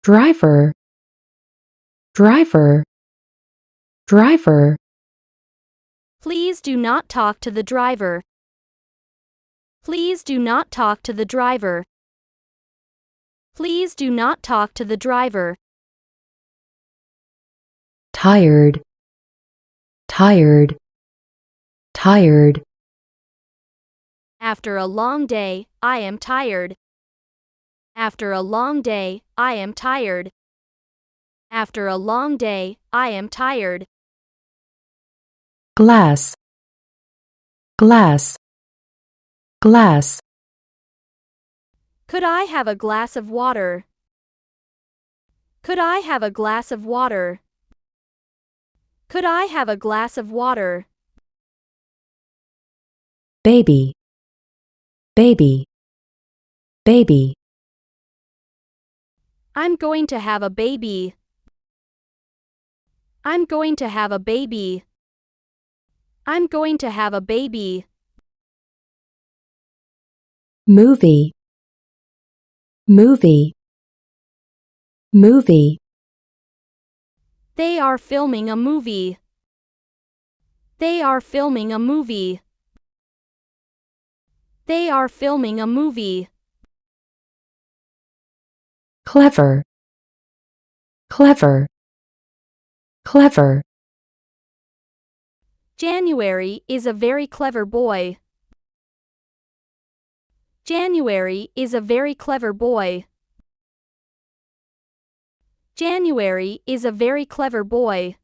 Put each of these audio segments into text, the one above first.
driver, driver, driver. Please do not talk to the driver. Please do not talk to the driver. Please do not talk to the driver. Tired, tired, tired. After a long day, I am tired. After a long day, I am tired. After a long day, I am tired. Glass, glass, glass. Could I have a glass of water? Could I have a glass of water? Could I have a glass of water? Baby, baby, baby. I'm going to have a baby. I'm going to have a baby. I'm going to have a baby. Movie, movie, movie. They are filming a movie. They are filming a movie. They are filming a movie. Clever, clever, clever. January is a very clever boy. January is a very clever boy. January is a very clever boy.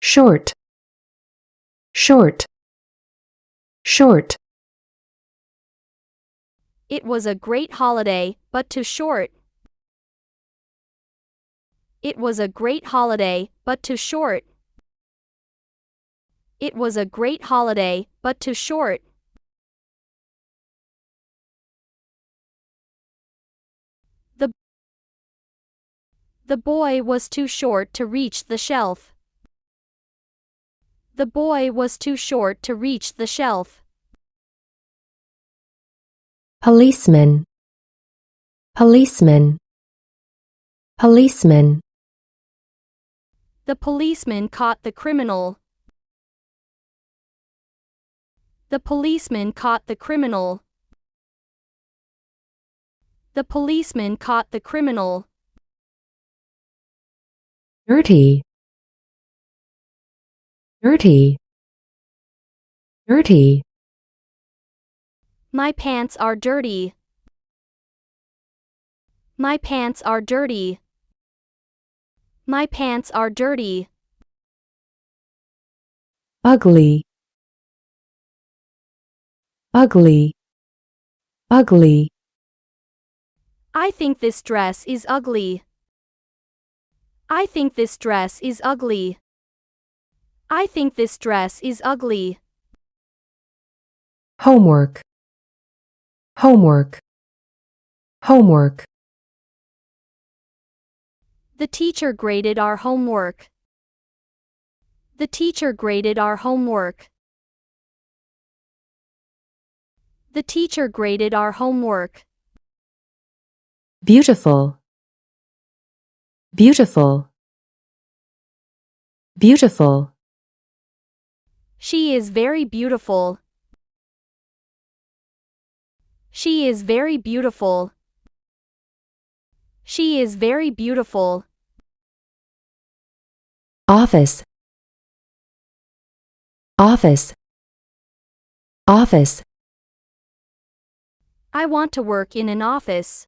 Short, short, short. It was a great holiday, but too short. It was a great holiday, but too short. It was a great holiday, but too short. The boy was too short to reach the shelf. The boy was too short to reach the shelf. Policeman, policeman, policeman. The policeman caught the criminal. The policeman caught the criminal. The policeman caught the criminal. Dirty, dirty, dirty. My pants are dirty. My pants are dirty. My pants are dirty. Ugly, ugly, ugly. I think this dress is ugly. I think this dress is ugly. I think this dress is ugly. Homework, homework, homework. The teacher graded our homework. The teacher graded our homework. The teacher graded our homework. Beautiful, beautiful, beautiful. She is very beautiful. She is very beautiful. She is very beautiful. Office, office, office. I want to work in an office.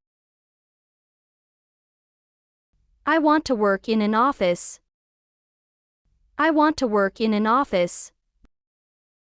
I want to work in an office. I want to work in an office.